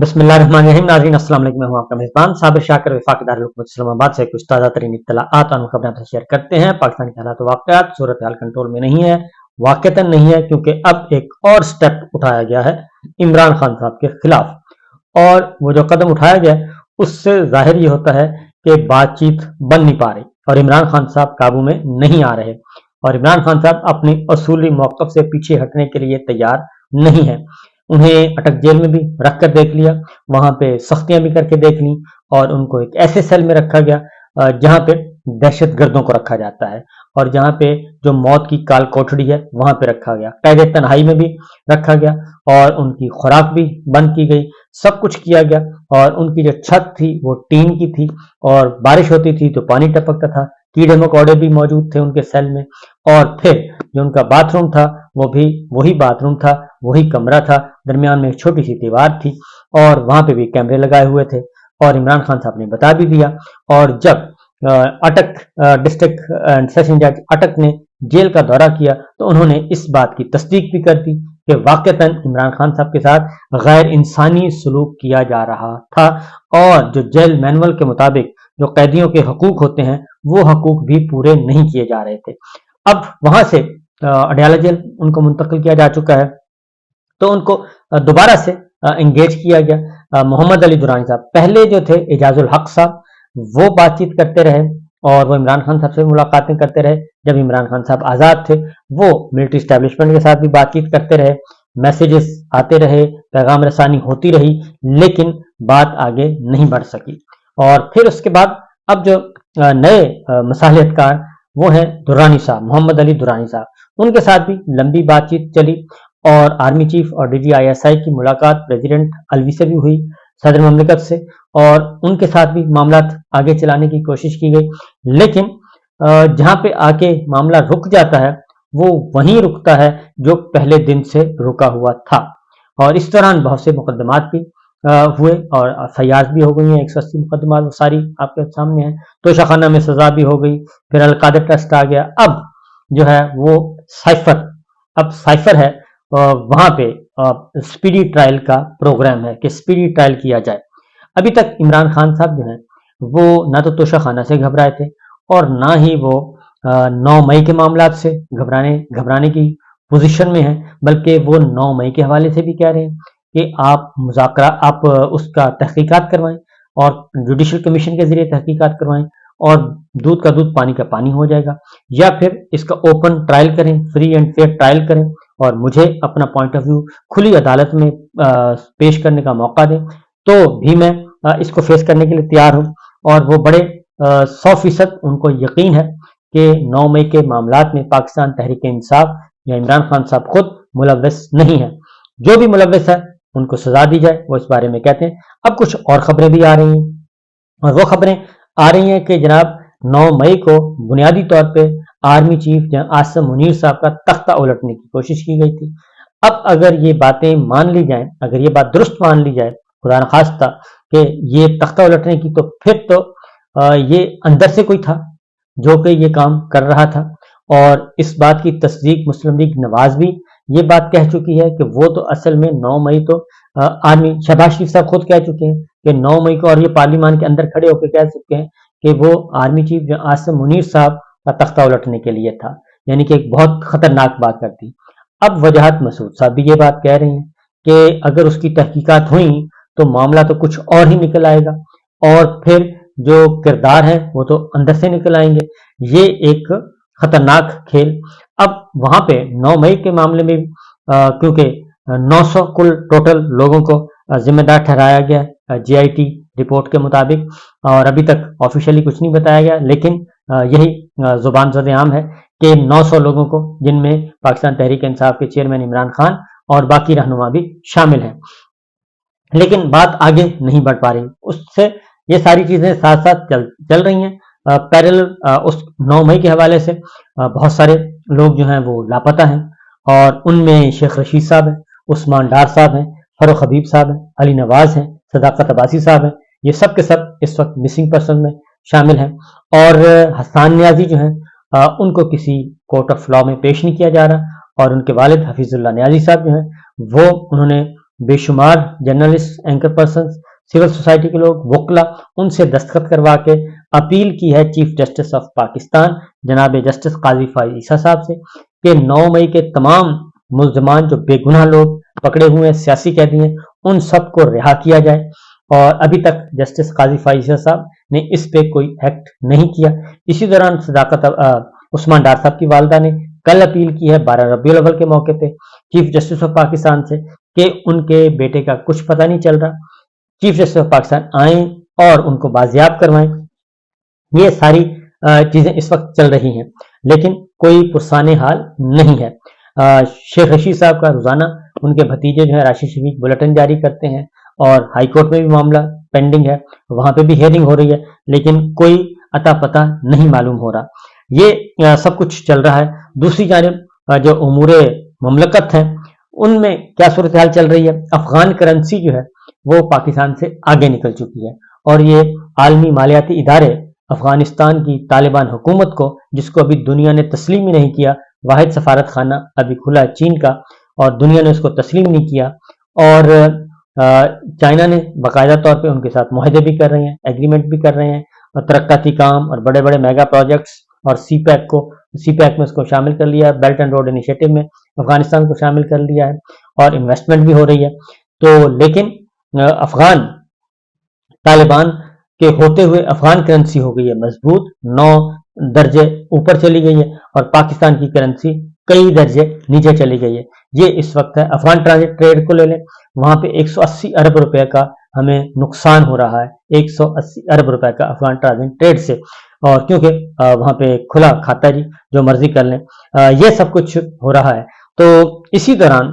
बिस्मिल्लाहिर्रहमानिर्रहीम। नाज़रीन अस्सलाम वालेकुम। मैं हूं आपका मेज़बान साबिर शाकिर वफाक दारुल इस्लामाबाद से कुछ ताज़ा तरीन इत्तलाआत और खबरें शेयर करते हैं। पाकिस्तान के हालात वाक़यात सूरत हाल कंट्रोल में नहीं है, वाक़तन नहीं है, क्योंकि अब एक और स्टेप उठाया गया है इमरान खान साहब के खिलाफ। और वो जो कदम उठाया गया उससे जाहिर ये होता है कि बातचीत बन नहीं पा रही और इमरान खान साहब काबू में नहीं आ रहे और इमरान खान साहब अपनी असूली मौक़िफ़ से पीछे हटने के लिए तैयार नहीं है। उन्हें अटक जेल में भी रख कर देख लिया, वहां पे सख्तियां भी करके देख ली और उनको एक ऐसे सेल में रखा गया जहां पे दहशत गर्दों को रखा जाता है और जहां पे जो मौत की काल कोठड़ी है वहां पे रखा गया। कैद तन्हाई में भी रखा गया और उनकी खुराक भी बंद की गई, सब कुछ किया गया। और उनकी जो छत थी वो टीन की थी और बारिश होती थी तो पानी टपकता था। कीड़े मकोड़े भी मौजूद थे उनके सेल में। और फिर जो उनका बाथरूम था वो भी वही बाथरूम था, वही कमरा था, दरमियान में एक छोटी सी दीवार थी और वहां पे भी कैमरे लगाए हुए थे। और इमरान खान साहब ने बता भी दिया। और जब अटक डिस्ट्रिक्ट सेशन जज अटक ने जेल का दौरा किया तो उन्होंने इस बात की तस्दीक भी कर दी कि वाकईतन इमरान खान साहब के साथ गैर इंसानी सलूक किया जा रहा था और जो जेल मैनुअल के मुताबिक जो कैदियों के हकूक होते हैं वो हकूक भी पूरे नहीं किए जा रहे थे। अब वहां से अडयाला जेल उनको मुंतकिल किया जा चुका है तो उनको दोबारा से एंगेज किया गया। मोहम्मद अली दुरानी साहब पहले जो थे, एजाजुल हक साहब, वो बातचीत करते रहे और वो इमरान खान साहब से मुलाकातें करते रहे। जब इमरान खान साहब आज़ाद थे वो मिलिट्री स्टैब्लिशमेंट के साथ भी बातचीत करते रहे, मैसेजेस आते रहे, पैगाम रसानी होती रही, लेकिन बात आगे नहीं बढ़ सकी। और फिर उसके बाद अब जो नए मसालियतकार वो हैं दुरानी साहब, मोहम्मद अली दुरानी साहब, उनके साथ भी लंबी बातचीत चली और आर्मी चीफ और DGISI की मुलाकात प्रेसिडेंट अलवी से भी हुई, सदर ममलिकत से, और उनके साथ भी मामला आगे चलाने की कोशिश की गई। लेकिन जहां पे आके मामला रुक जाता है वो वहीं रुकता है जो पहले दिन से रुका हुआ था। और इस दौरान बहुत से मुकदमात भी हुए और FIRs भी हो गई हैं, 180 मुकदमात, वो सारी आपके सामने है। तोशाखाना में सजा भी हो गई, फिर अलकादर ट्रस्ट आ गया। अब जो है वो साइफर है, वहां पे स्पीडी ट्रायल का प्रोग्राम है कि स्पीडी ट्रायल किया जाए। अभी तक इमरान खान साहब जो हैं वो ना तो तोशाखाना से घबराए थे और ना ही वो 9 मई के मामलात से घबराने की पोजीशन में है, बल्कि वो 9 मई के हवाले से भी कह रहे हैं कि आप उसका तहकीकात करवाएं और जुडिशल कमीशन के जरिए तहकीकात करवाएं और दूध का दूध पानी का पानी हो जाएगा, या फिर इसका ओपन ट्रायल करें, फ्री एंड फेयर ट्रायल करें और मुझे अपना पॉइंट ऑफ व्यू खुली अदालत में पेश करने का मौका दें, तो भी मैं इसको फेस करने के लिए तैयार हूं। और वो बड़े 100% उनको यकीन है कि 9 मई के मामलात में पाकिस्तान तहरीक इंसाफ या इमरान खान साहब खुद मुलव्वस नहीं है। जो भी मुलव्वस है उनको सजा दी जाए, वो इस बारे में कहते हैं। अब कुछ और खबरें भी आ रही हैं और वो खबरें आ रही हैं कि जनाब 9 मई को बुनियादी तौर पे आर्मी चीफ आसिम मुनीर साहब का तख्ता उलटने की कोशिश की गई थी। अब अगर ये बातें मान ली जाएं, अगर ये बात दुरुस्त मान ली जाए, खुदा न खास्ता, कि ये तख्ता उलटने की, तो फिर तो ये अंदर से कोई था जो कि ये काम कर रहा था। और इस बात की तस्दीक मुस्लिम लीग नवाज भी ये बात कह चुकी है कि वो तो असल में 9 मई तो आर्मी, शहबाज शरीफ साहब खुद कह चुके हैं कि 9 मई को, और ये पार्लियामान के अंदर खड़े होकर कह चुके हैं कि वो आर्मी चीफ जो आसिम मुनीर साहब का तख्ता उलटने के लिए था, यानी कि एक बहुत खतरनाक बात कर दी। अब वजाहत मसूद साहब भी ये बात कह रहे हैं कि अगर उसकी तहकीकात हुई तो मामला तो कुछ और ही निकल आएगा और फिर जो किरदार है वो तो अंदर से निकल आएंगे। ये एक खतरनाक खेल। अब वहां पे 9 मई के मामले में क्योंकि 900 कुल टोटल लोगों को जिम्मेदार ठहराया गया GIT रिपोर्ट के मुताबिक, और अभी तक ऑफिशियली कुछ नहीं बताया गया, लेकिन यही जुबान ज़द-ए-आम है कि 900 लोगों को, जिनमें पाकिस्तान तहरीक इंसाफ के चेयरमैन इमरान खान और बाकी रहनुमा भी शामिल हैं। लेकिन बात आगे नहीं बढ़ पा रही, उससे ये सारी चीजें साथ साथ चल रही हैं पैरेलल। उस 9 मई के हवाले से बहुत सारे लोग जो हैं वो लापता हैं और उनमें शेख रशीद साहब हैं, उस्मान डार साहब हैं, फरूख हबीब साहब हैं, अली नवाज हैं, सदाकत अब्बासी साहब हैं। ये सब के सब इस वक्त मिसिंग पर्सन में शामिल हैं। और हसन न्याजी जो हैं उनको किसी कोर्ट ऑफ लॉ में पेश नहीं किया जा रहा और उनके वालिद हफीजुल्लाह न्याजी साहब जो हैं वो उन्होंने बे शुमार journalist, anchor person, civil society के लोग, वकला, उनसे दस्तखत करवा के अपील की है चीफ जस्टिस ऑफ पाकिस्तान जनाब जस्टिस काजी फाइज ईसा साहब से कि 9 मई के तमाम मुल्जमान जो बेगुनाह लोग पकड़े हुए हैं, सियासी कैदी हैं, उन सबको रिहा किया जाए। और अभी तक जस्टिस काजी फाइज ईसा साहब ने इस पे कोई एक्ट नहीं किया। इसी दौरान सदाकत उस्मान डार साहब की वालदा ने कल अपील की है 12 रबीउल अव्वल के मौके पे चीफ जस्टिस ऑफ पाकिस्तान से कि उनके बेटे का कुछ पता नहीं चल रहा, चीफ जस्टिस ऑफ पाकिस्तान आए और उनको बाजियाब करवाएं। ये सारी चीजें इस वक्त चल रही हैं, लेकिन कोई पुरसाने हाल नहीं है। शेख रशीद साहब का रोजाना उनके भतीजे जो है राशिद शफीक बुलेटिन जारी करते हैं और हाई कोर्ट में भी मामला पेंडिंग है, वहां पे भी हियरिंग हो रही है, लेकिन कोई अता पता नहीं मालूम हो रहा। ये सब कुछ चल रहा है। दूसरी जानिब जो उमूरे ममलकत हैं उनमें क्या सूरत हाल चल रही है? अफगान करेंसी जो है वो पाकिस्तान से आगे निकल चुकी है और ये आलमी मालियाती इदारे अफगानिस्तान की तालिबान हुकूमत को, जिसको अभी दुनिया ने तस्लीम ही नहीं किया, वाहिद सफारत खाना अभी खुला है चीन का और दुनिया ने उसको तस्लीम नहीं किया, और चाइना ने बाकायदा तौर पे उनके साथ मुआहदे भी कर रहे हैं, एग्रीमेंट भी कर रहे हैं और तरक्काती काम और बड़े बड़े मेगा प्रोजेक्ट्स और सीपैक में उसको शामिल कर लिया है, बेल्ट एंड रोड इनिशिएटिव में अफगानिस्तान को शामिल कर लिया है और इन्वेस्टमेंट भी हो रही है। तो लेकिन अफगान तालिबान के होते हुए अफगान करेंसी हो गई है मजबूत, 9 दर्जे ऊपर चली गई है और पाकिस्तान की करेंसी कई दर्जे नीचे चली गई है। ये इस वक्त है। अफगान ट्रांजिट ट्रेड को ले लें, वहां पे 180 अरब रुपए का हमें नुकसान हो रहा है, 180 अरब रुपए का अफगान ट्रांजिट ट्रेड से, और क्योंकि वहां पे खुला खाता जी, जो मर्जी कर लें, ये सब कुछ हो रहा है। तो इसी दौरान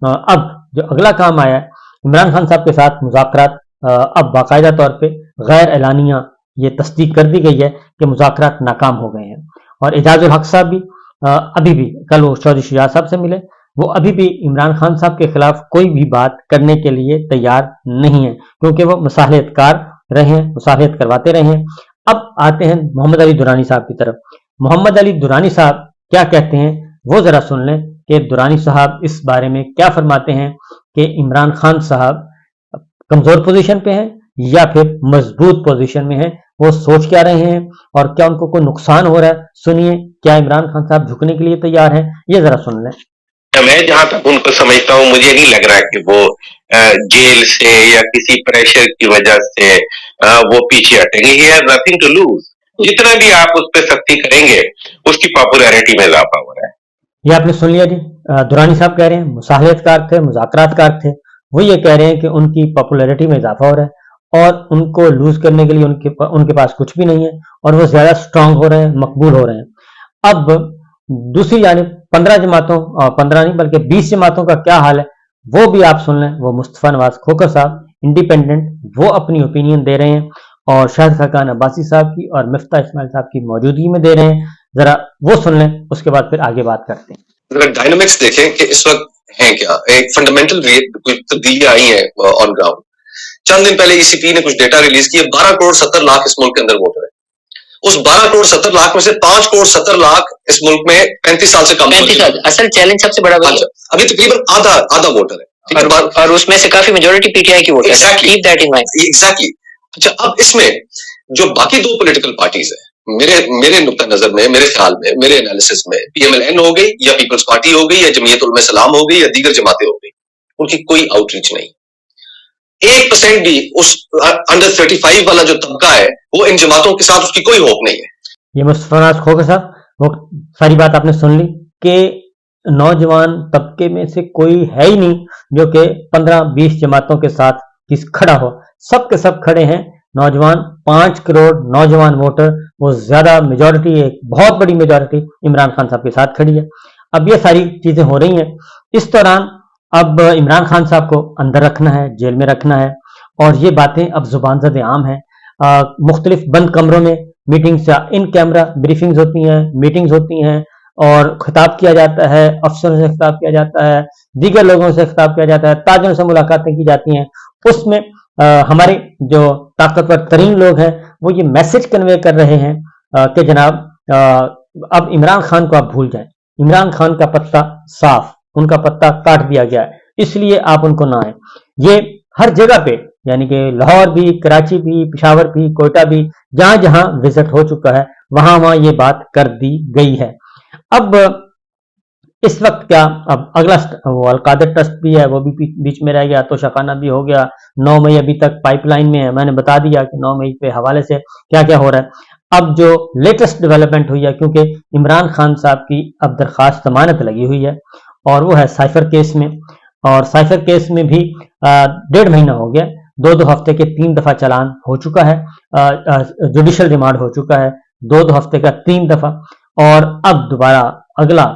अब जो अगला काम आया है, इमरान खान साहब के साथ मुज़ाकरात अब बाकायदा तौर पे गैर एलानिया ये तस्दीक कर दी गई है कि मुज़ाकरात नाकाम हो गए हैं और एजाजुल हक साहब भी अभी भी, कल वो चौधरी शुजात साहब से मिले, वो अभी भी इमरान खान साहब के खिलाफ कोई भी बात करने के लिए तैयार नहीं है, क्योंकि वो मुसाहलतकार रहे हैं, मुसाहलत करवाते रहे हैं। अब आते हैं मोहम्मद अली दुरानी साहब की तरफ। मोहम्मद अली दुरानी साहब क्या कहते हैं वो जरा सुन लें कि दुरानी साहब इस बारे में क्या फरमाते हैं कि इमरान खान साहब कमजोर पोजीशन पे हैं या फिर मजबूत पोजीशन में हैं, वो सोच क्या रहे हैं और क्या उनको कोई नुकसान हो रहा है। सुनिए, क्या इमरान खान साहब झुकने के लिए तैयार हैं, ये जरा सुन लें। मैं जहां तक उनको समझता हूँ, मुझे नहीं लग रहा है कि वो जेल से या किसी प्रेशर की वजह से वो पीछे हटेंगे। He has nothing to lose. जितना भी आप उस पर सख्ती करेंगे उसकी पॉपुलैरिटी में इजाफा हो रहा है। ये आपने सुन लिया जी, दुरानी साहब कह रहे हैं मुसाहलतकार थे, मुज़ाकरातकार थे, वो ये कह रहे हैं कि उनकी पॉपुलैरिटी में इजाफा हो रहा है और उनको लूज करने के लिए उनके पास कुछ भी नहीं है और वो ज्यादा स्ट्रांग हो रहे हैं, मकबूल हो रहे हैं। अब दूसरी जानिब 15 जमातों, 15 नहीं बल्कि 20 जमातों का क्या हाल है वो भी आप सुन लें। वो मुस्तफा नवाज खोखर साहब इंडिपेंडेंट, वो अपनी ओपिनियन दे रहे हैं और शाहिद खाकान अब्बासी साहब की और मिफ्ता इस्माइल साहब की मौजूदगी में दे रहे हैं। जरा वो सुन लें, उसके बाद फिर आगे बात करते हैं। अगर डायनामिक्स देखें कि इस वक्त है क्या, एक फंडामेंटल कुछ तब्दीलियां आई हैं ऑन ग्राउंड। चंद दिन पहले ईसीपी ने कुछ डेटा रिलीज किया, 12 करोड़ 70 लाख इस मुल्क के अंदर वोटर है। उस 12 करोड़ 70 लाख में से 5 करोड़ 70 लाख इस मुल्क में 35 साल से कम। 35 साल असल चैलेंज सबसे बड़ा वही है। अभी तकरीबन आधा वोटर है और उसमें से काफी मेजोरिटी पीटीआई की वोटर है। Keep that in mind. Exactly. अच्छा, अब इसमें जो बाकी दो पॉलिटिकल पार्टीज है, मेरे नुक्ता नजर में, मेरे ख्याल में, मेरे एनालिसिस में, पीएमएलएन हो गई या पीपल्स पार्टी हो गई या जमीयत उलमा सलाम हो गई या दीगर जमातें हो गई, उनकी कोई आउटरीच नहीं। 1% भी उस अंडर 35 वाला जो तबका है वो इन जमातों के साथ उसकी कोई होप नहीं है। ये मुस्तफा नवाज खोखर साहब, वो सारी बात आपने सुन ली कि नौजवान तबके में से कोई है ही नहीं जो कि 15-20 जमातों के साथ खड़ा हो। सब के सब खड़े हैं नौजवान, 5 करोड़ नौजवान वोटर, वो ज्यादा मेजॉरिटी, एक बहुत बड़ी मेजॉरिटी इमरान खान साहब के साथ खड़ी है। अब ये सारी चीजें हो रही हैं। इस दौरान अब इमरान खान साहब को अंदर रखना है, जेल में रखना है और ये बातें अब जुबान ज़द आम है। मुख्तलिफ बंद कमरों में मीटिंग्स या इन कैमरा ब्रीफिंग्स होती हैं, मीटिंग्स होती हैं और खिताब किया जाता है, अफसरों से खिताब किया जाता है, दीगर लोगों से खिताब किया जाता है, ताजरों से मुलाकातें की जाती हैं। उसमें हमारे जो ताकतवर तरीन लोग हैं वो ये मैसेज कन्वे कर रहे हैं कि जनाब अब इमरान खान को आप भूल जाएं, इमरान खान का पत्ता साफ, उनका पत्ता काट दिया गया है। اس لیے آپ ان کو نہ آئیں. یہ ہر جگہ پہ یعنی کہ لاہور بھی، کراچی بھی، پشاور بھی، کوئٹہ بھی، جہاں جہاں وزٹ ہو چکا ہے وہاں یہ بات کر دی گئی ہے. اب اس وقت کیا، اب اگلا وہ القادر ٹرسٹ بھی ہے، وہ بھی بیچ میں رہ گیا، توشہ خانہ بھی ہو گیا. 9 مئی ابھی تک پائپ لائن میں ہے. میں نے بتا دیا کہ 9 مئی کے حوالے سے کیا کیا ہو رہا ہے. اب جو لیٹسٹ ڈیولپمنٹ ہوئی ہے، کیونکہ عمران خان صاحب کی اب درخواست ضمانت لگی ہوئی ہے اور وہ ہے سائفر کیس میں. اور سائفر کیس میں بھی 1.5 مہینہ ہو گیا، 2 ہفتے کے 3 دفعہ چلان ہو چکا ہے، جوڈیشل ریمانڈ ہو چکا ہے 2 ہفتے کا 3 دفعہ. اور اب دوبارہ اگلا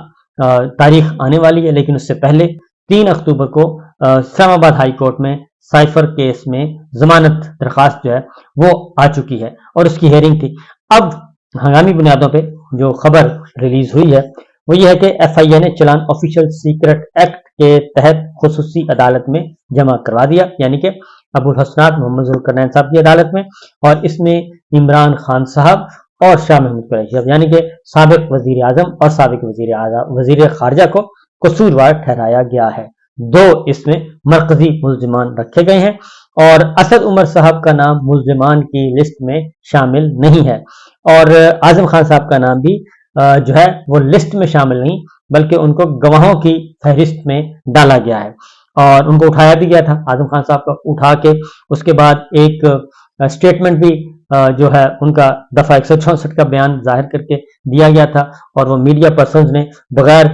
تاریخ آنے والی ہے، لیکن اس سے پہلے 3 اکتوبر کو اسلام آباد ہائی کورٹ میں سائفر کیس میں ضمانت درخواست جو ہے وہ آ چکی ہے اور اس کی ہیئرنگ تھی. اب ہنگامی بنیادوں پہ جو خبر ریلیز ہوئی ہے وہ یہ ہے کہ ایف آئی اے نے چلان آفیشل سیکرٹ ایکٹ کے تحت خصوصی عدالت میں جمع کروا دیا، یعنی کہ ابو الحسنات محمد ذوالقرنین صاحب کی عدالت میں. اور اس میں عمران خان صاحب اور شاہ محمود قریشی صاحب یعنی کہ سابق وزیر اعظم اور سابق وزیر خارجہ کو قصوروار ٹھہرایا گیا ہے. 2 اس میں مرکزی ملزمان رکھے گئے ہیں اور اسد عمر صاحب کا نام ملزمان کی لسٹ میں شامل نہیں ہے اور اعظم خان صاحب کا نام بھی جو ہے وہ لسٹ میں شامل نہیں، بلکہ ان کو گواہوں کی فہرست میں ڈالا گیا ہے. اور ان کو اٹھایا بھی گیا تھا، اعظم خان صاحب کو اٹھا کے اس کے بعد ایک اسٹیٹمنٹ بھی جو ہے ان کا دفعہ 164 کا بیان ظاہر کر کے دیا گیا تھا اور وہ میڈیا پرسنز نے بغیر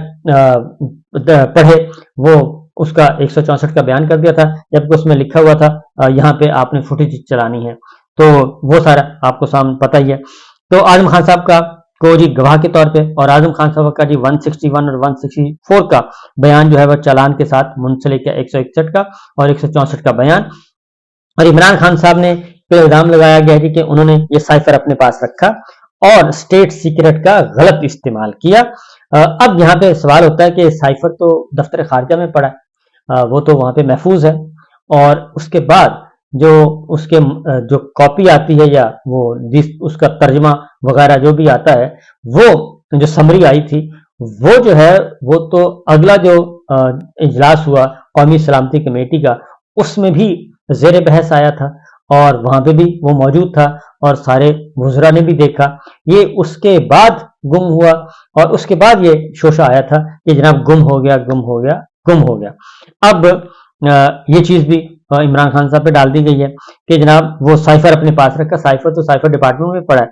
پڑھے وہ اس کا 164 کا بیان کر دیا تھا، جبکہ اس میں لکھا ہوا تھا یہاں پہ آپ نے فوٹیج چلانی ہے. تو وہ سارا آپ کو سامنے پتہ ہی ہے. تو اعظم خان صاحب کا کو جی گواہ کے طور پہ اور اعظم خان صاحب کا جی 161 اور 164 کا بیان جو ہے وہ چالان کے ساتھ منسلک ہے، 161 کا اور 164 کا بیان. اور عمران خان صاحب نے پہ الزام لگایا گیا جی کہ انہوں نے یہ سائفر اپنے پاس رکھا اور اسٹیٹ سیکرٹ کا غلط استعمال کیا. اب یہاں پہ سوال ہوتا ہے کہ سائفر تو دفتر خارجہ میں پڑا ہے، وہ تو وہاں پہ محفوظ ہے، اور اس کے بعد جو اس کے جو کاپی آتی ہے یا وہ اس کا ترجمہ وغیرہ جو بھی آتا ہے، وہ جو سمری آئی تھی وہ جو ہے وہ تو اگلا جو اجلاس ہوا قومی سلامتی کمیٹی کا اس میں بھی زیر بحث آیا تھا اور وہاں پہ بھی وہ موجود تھا اور سارے وزراء نے بھی دیکھا. یہ اس کے بعد گم ہوا اور اس کے بعد یہ شوشہ آیا تھا کہ جناب گم ہو گیا. اب یہ چیز بھی عمران خان صاحب پہ ڈال دی گئی ہے کہ جناب وہ سائفر اپنے پاس رکھا. سائفر تو سائفر ڈپارٹمنٹ میں پڑا ہے.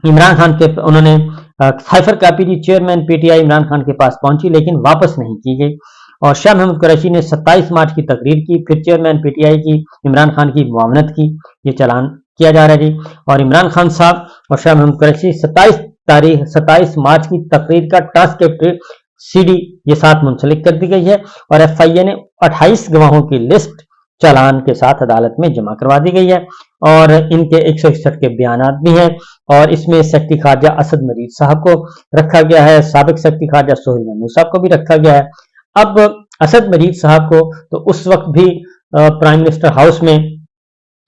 عمران خان کے انہوں نے cipher copy the, chairman P T I Imran Khan کے پاس پہنچی لیکن واپس نہیں کی گئی. اور شاہ محمود قریشی نے 27 مارچ کی تقریر کی، پھر چیئرمین پی ٹی آئی کی عمران خان کی معاونت کی. یہ چلان کیا جا رہا ہے جی. اور عمران خان صاحب اور شاہ محمود قریشی 27 مارچ کی تقریر کا ٹرانسکرپٹ سی ڈی یہ ساتھ منسلک کر دی گئی ہے اور ایف آئی اے نے 28 گواہوں کی لسٹ چالان کے ساتھ عدالت میں جمع کروا دی گئی ہے اور ان کے 161 کے بیانات بھی ہیں. اور اس میں سیکرٹری خارجہ اسد مجید صاحب کو رکھا گیا ہے، سابق سیکرٹری خارجہ سہیل محمود صاحب کو بھی رکھا گیا ہے. اب اسد مجید صاحب کو تو اس وقت بھی پرائم منسٹر ہاؤس میں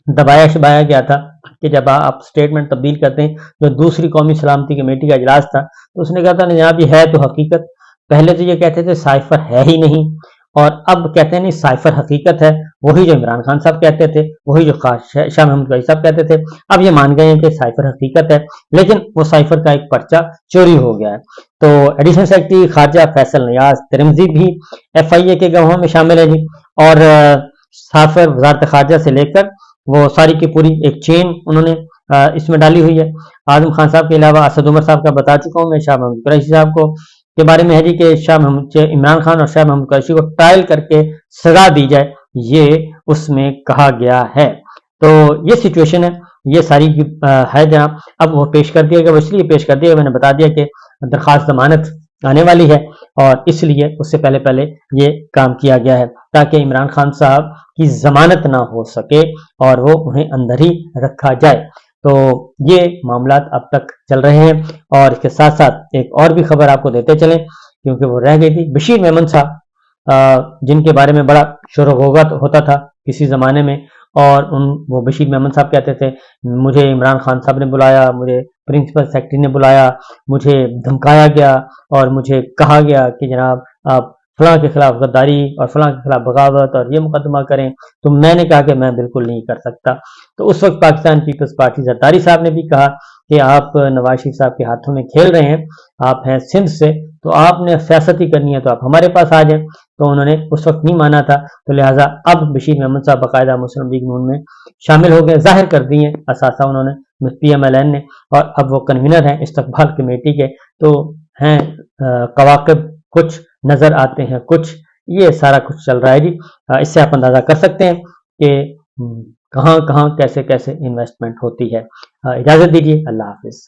دبایا شبایا گیا تھا کہ جب آپ سٹیٹمنٹ تبدیل کرتے ہیں، جو دوسری قومی سلامتی کمیٹی کا اجلاس تھا تو اس نے کہا تھا جناب یہ ہے تو حقیقت. پہلے تو یہ کہتے تھے سائفر ہے ہی نہیں اور اب کہتے ہیں نہیں سائفر حقیقت ہے. وہی جو عمران خان صاحب کہتے تھے، وہی جو شاہ محمود قریشی صاحب کہتے تھے، اب یہ مان گئے ہیں کہ سائفر حقیقت ہے، لیکن وہ سائفر کا ایک پرچہ چوری ہو گیا ہے. تو ایڈیشنل سیکرٹری خارجہ فیصل نیاز ترمزی بھی ایف آئی اے کے گواہوں میں شامل ہے جی. اور سافر وزارت خارجہ سے لے کر وہ ساری کی پوری ایک چین انہوں نے اس میں ڈالی ہوئی ہے. اعظم خان صاحب کے علاوہ اسد عمر صاحب کا بتا چکا ہوں میں، شاہ محمود قریشی صاحب کو کے بارے میں ہے جی کہ عمران خان اور شاہ محمود قریشی کو ٹرائل کر کے سزا دی جائے، یہ اس میں کہا گیا ہے. تو یہ سچویشن ہے، یہ ساری ہے جناب. اب وہ پیش کر دیا گیا، وہ اس لیے پیش کر دیا میں نے بتا دیا کہ درخواست ضمانت آنے والی ہے اور اس لیے اس سے پہلے یہ کام کیا گیا ہے تاکہ عمران خان صاحب کی ضمانت نہ ہو سکے اور وہ انہیں اندر ہی رکھا جائے. تو یہ معاملات اب تک چل رہے ہیں اور اس کے ساتھ ساتھ ایک اور بھی خبر آپ کو دیتے چلیں کیونکہ وہ رہ گئی تھی. بشیر میمن صاحب جن کے بارے میں بڑا شور و غوغا ہوتا تھا کسی زمانے میں، اور وہ بشیر میمن صاحب کہتے تھے مجھے عمران خان صاحب نے بلایا، مجھے پرنسپل سیکرٹری نے بلایا، مجھے دھمکایا گیا اور مجھے کہا گیا کہ جناب آپ فلاں کے خلاف غداری اور فلاں کے خلاف بغاوت اور یہ مقدمہ کریں، تو میں نے کہا کہ میں بالکل نہیں کر سکتا۔ تو اس وقت پاکستان پیپلز پارٹی زرداری صاحب نے بھی کہا کہ آپ نواز شریف صاحب کے ہاتھوں میں کھیل رہے ہیں، آپ ہیں سندھ سے، تو آپ نے سیاست ہی کرنی ہے تو آپ ہمارے پاس آ جائیں۔ تو انہوں نے اس وقت نہیں مانا تھا، تو لہٰذا اب بشیر محمد صاحب باقاعدہ مسلم لیگ نون میں شامل ہو گئے، ظاہر کر دی ہیں اثاثہ انہوں نے پی ایم ایل این نے، اور اب وہ کنوینر ہیں استقبال کمیٹی کے۔ تو ہیں قواقب کچھ نظر آتے ہیں کچھ، یہ سارا کچھ چل رہا ہے جی۔ اس سے آپ اندازہ کر سکتے ہیں کہ کہاں کہاں کیسے کیسے انویسٹمنٹ ہوتی ہے۔ اجازت دیجیے، اللہ حافظ۔